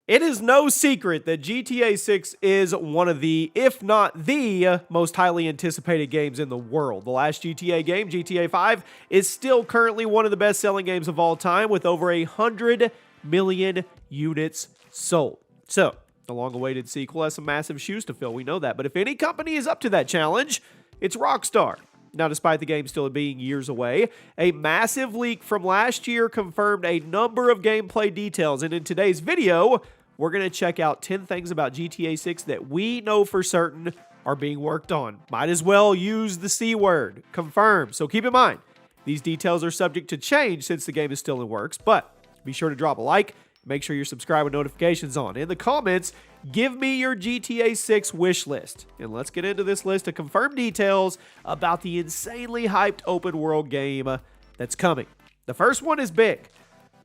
It is no secret that GTA 6 is one of the, if not the, most highly anticipated games in the world. The last GTA game, GTA 5, is still currently one of the best-selling games of all time with over 100 million units sold. So, the long-awaited sequel has some massive shoes to fill, we know that. But if any company is up to that challenge, it's Rockstar. Now, despite the game still being years away, a massive leak from last year confirmed a number of gameplay details. And in today's video, we're going to check out 10 things about GTA 6 that we know for certain are being worked on. Might as well use the C word, confirm. So keep in mind, these details are subject to change since the game is still in works, but be sure to drop a like, make sure you're subscribed with notifications on. In the comments, give me your GTA 6 wish list. And let's get into this list of confirmed details about the insanely hyped open world game that's coming. The first one is big.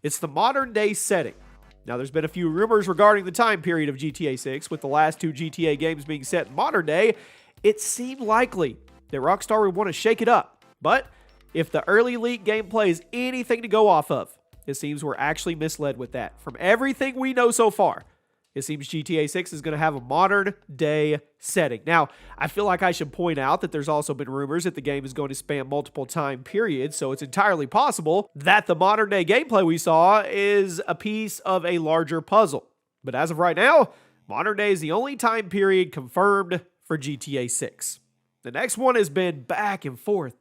It's the modern day setting. Now, there's been a few rumors regarding the time period of GTA 6, with the last two GTA games being set in modern day. It seemed likely that Rockstar would want to shake it up. But if the early leak gameplay is anything to go off of, it seems we're actually misled with that. From everything we know so far, it seems GTA 6 is going to have a modern day setting. Now, I feel like I should point out that there's also been rumors that the game is going to span multiple time periods, so it's entirely possible that the modern day gameplay we saw is a piece of a larger puzzle. But as of right now, modern day is the only time period confirmed for GTA 6. The next one has been back and forth.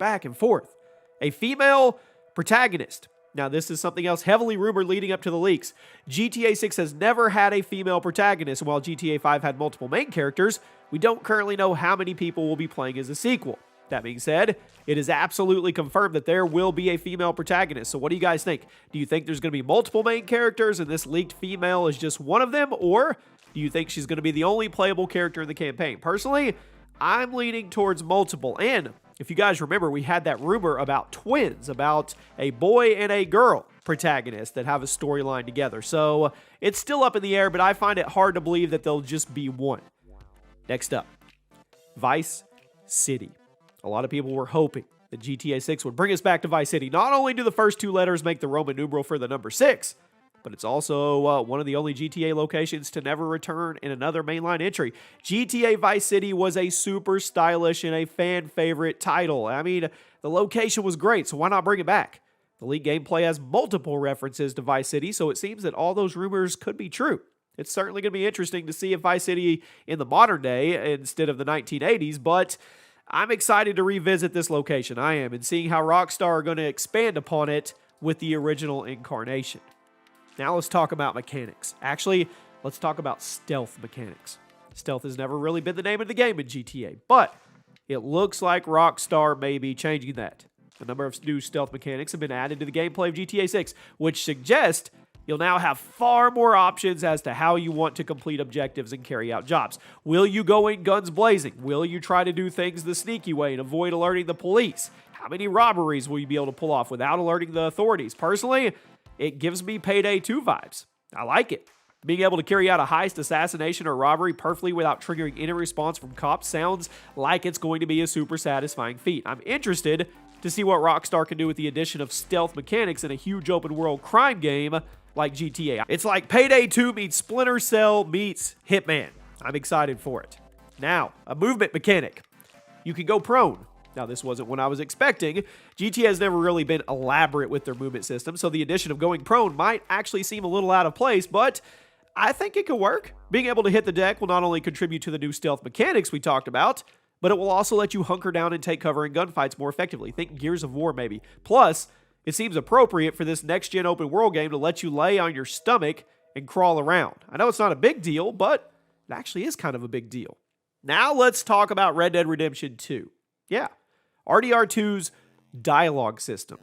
A female protagonist. Now, this is something else heavily rumored leading up to the leaks. GTA 6 has never had a female protagonist, and while GTA 5 had multiple main characters, we don't currently know how many people will be playing as a sequel. That being said, it is absolutely confirmed that there will be a female protagonist. So what do you guys think? Do you think there's going to be multiple main characters and this leaked female is just one of them? Or do you think she's going to be the only playable character in the campaign? Personally, I'm leaning towards multiple. And if you guys remember, we had that rumor about twins, about a boy and a girl protagonist that have a storyline together. So it's still up in the air, but I find it hard to believe that they'll just be one. Next up, Vice City. A lot of people were hoping that GTA 6 would bring us back to Vice City. Not only do the first two letters make the Roman numeral for the number 6, but it's also one of the only GTA locations to never return in another mainline entry. GTA Vice City was a super stylish and a fan favorite title. I mean, the location was great, so why not bring it back? The league gameplay has multiple references to Vice City, so it seems that all those rumors could be true. It's certainly going to be interesting to see if Vice City in the modern day instead of the 1980s, but I'm excited to revisit this location. I am, and seeing how Rockstar are going to expand upon it with the original incarnation. Now let's talk about mechanics. Actually, let's talk about stealth mechanics. Stealth has never really been the name of the game in GTA, but it looks like Rockstar may be changing that. A number of new stealth mechanics have been added to the gameplay of GTA 6, which suggest you'll now have far more options as to how you want to complete objectives and carry out jobs. Will you go in guns blazing? Will you try to do things the sneaky way and avoid alerting the police? How many robberies will you be able to pull off without alerting the authorities? Personally, it gives me Payday 2 vibes. I like it. Being able to carry out a heist, assassination, or robbery perfectly without triggering any response from cops sounds like it's going to be a super satisfying feat. I'm interested to see what Rockstar can do with the addition of stealth mechanics in a huge open world crime game like GTA. It's like Payday 2 meets Splinter Cell meets Hitman. I'm excited for it. Now, a movement mechanic. You can go prone. Now, this wasn't what I was expecting. GTA has never really been elaborate with their movement system, so the addition of going prone might actually seem a little out of place, but I think it could work. Being able to hit the deck will not only contribute to the new stealth mechanics we talked about, but it will also let you hunker down and take cover in gunfights more effectively. Think Gears of War, maybe. Plus, it seems appropriate for this next-gen open world game to let you lay on your stomach and crawl around. I know it's not a big deal, but it actually is kind of a big deal. Now let's talk about Red Dead Redemption 2. Yeah, RDR2's dialogue system.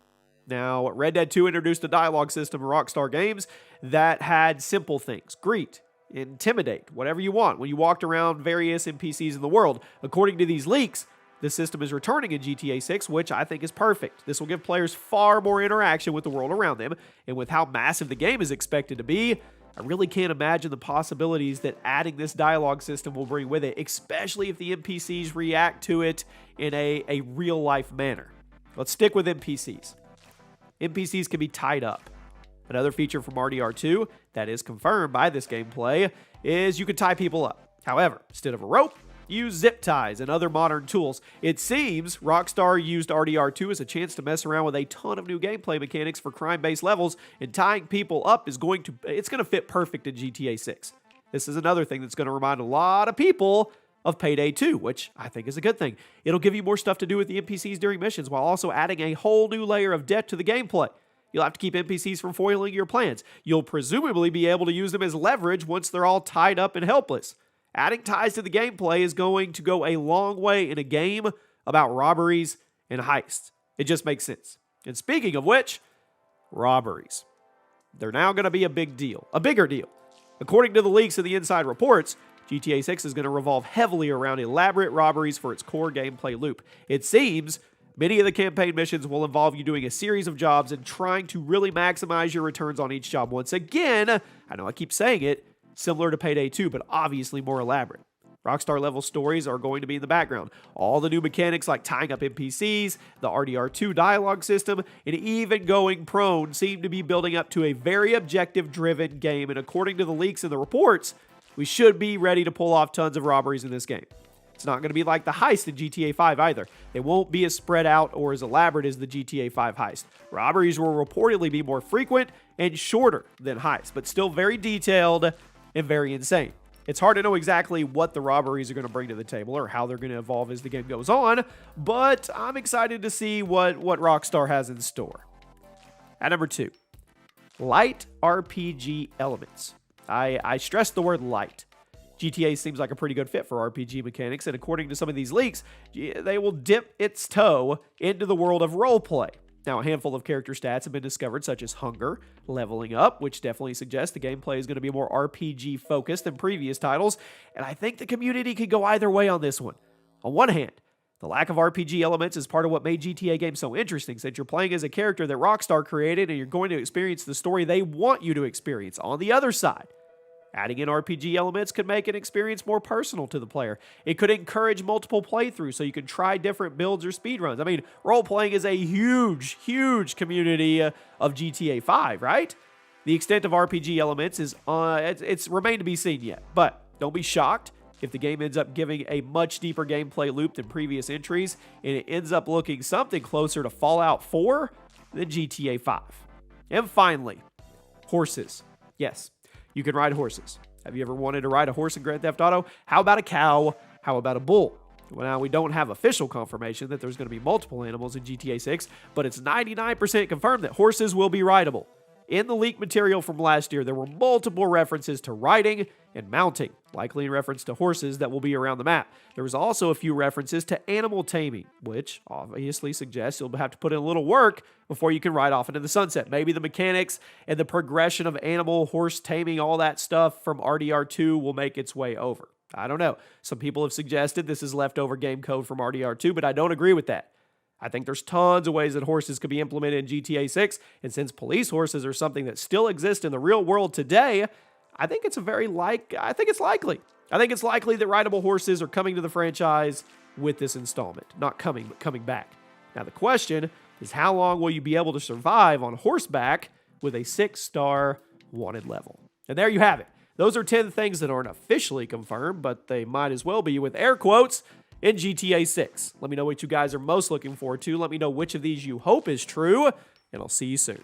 Now, Red Dead 2 introduced a dialogue system in Rockstar Games that had simple things. Greet, intimidate, whatever you want when you walked around various NPCs in the world. According to these leaks, the system is returning in GTA 6, which I think is perfect. This will give players far more interaction with the world around them, and with how massive the game is expected to be, I really can't imagine the possibilities that adding this dialogue system will bring with it, especially if the NPCs react to it in a real-life manner. Let's stick with NPCs. NPCs can be tied up. Another feature from RDR2 that is confirmed by this gameplay is you can tie people up. However, instead of a rope, use zip ties and other modern tools. It seems Rockstar used RDR2 as a chance to mess around with a ton of new gameplay mechanics for crime-based levels, and tying people up is going to fit perfect in GTA 6. This is another thing that's going to remind a lot of people of Payday 2, which I think is a good thing. It'll give you more stuff to do with the NPCs during missions while also adding a whole new layer of depth to the gameplay. You'll have to keep NPCs from foiling your plans. You'll presumably be able to use them as leverage once they're all tied up and helpless. Adding ties to the gameplay is going to go a long way in a game about robberies and heists. It just makes sense. And speaking of which, robberies. They're now going to be a bigger deal. According to the leaks and the inside reports, GTA 6 is going to revolve heavily around elaborate robberies for its core gameplay loop. It seems many of the campaign missions will involve you doing a series of jobs and trying to really maximize your returns on each job. Once again, I know I keep saying it, similar to Payday 2, but obviously more elaborate. Rockstar level stories are going to be in the background. All the new mechanics like tying up NPCs, the RDR2 dialogue system, and even going prone seem to be building up to a very objective-driven game, and according to the leaks and the reports, we should be ready to pull off tons of robberies in this game. It's not going to be like the heist in GTA 5 either. They won't be as spread out or as elaborate as the GTA 5 heist. Robberies will reportedly be more frequent and shorter than heists, but still very detailed and very insane. It's hard to know exactly what the robberies are going to bring to the table or how they're going to evolve as the game goes on, but I'm excited to see what Rockstar has in store. At number 2, light RPG elements. I stress the word light. GTA seems like a pretty good fit for RPG mechanics, and according to some of these leaks, they will dip its toe into the world of roleplay. Now, a handful of character stats have been discovered, such as hunger, leveling up, which definitely suggests the gameplay is going to be more RPG-focused than previous titles, and I think the community could go either way on this one. On one hand, the lack of RPG elements is part of what made GTA games so interesting, since you're playing as a character that Rockstar created and you're going to experience the story they want you to experience. On the other side, adding in RPG elements could make an experience more personal to the player. It could encourage multiple playthroughs so you can try different builds or speedruns. I mean, role-playing is a huge, huge community of GTA 5, right? The extent of RPG elements is it's remained to be seen yet, but don't be shocked if the game ends up giving a much deeper gameplay loop than previous entries, and it ends up looking something closer to Fallout 4 than GTA 5. And finally, horses. Yes, you can ride horses. Have you ever wanted to ride a horse in Grand Theft Auto? How about a cow? How about a bull? Well, now we don't have official confirmation that there's going to be multiple animals in GTA 6, but it's 99% confirmed that horses will be rideable. In the leak material from last year, there were multiple references to riding and mounting, likely in reference to horses that will be around the map. There was also a few references to animal taming, which obviously suggests you'll have to put in a little work before you can ride off into the sunset. Maybe the mechanics and the progression of animal, horse taming, all that stuff from RDR2 will make its way over. I don't know. Some people have suggested this is leftover game code from RDR2, but I don't agree with that. I think there's tons of ways that horses could be implemented in GTA 6, and since police horses are something that still exists in the real world today, I think it's likely. I think it's likely that rideable horses are coming to the franchise with this installment. Not coming, but coming back. Now the question is, how long will you be able to survive on horseback with a 6-star wanted level? And there you have it. Those are 10 things that aren't officially confirmed, but they might as well be with air quotes in GTA 6. Let me know what you guys are most looking forward to. Let me know which of these you hope is true, and I'll see you soon.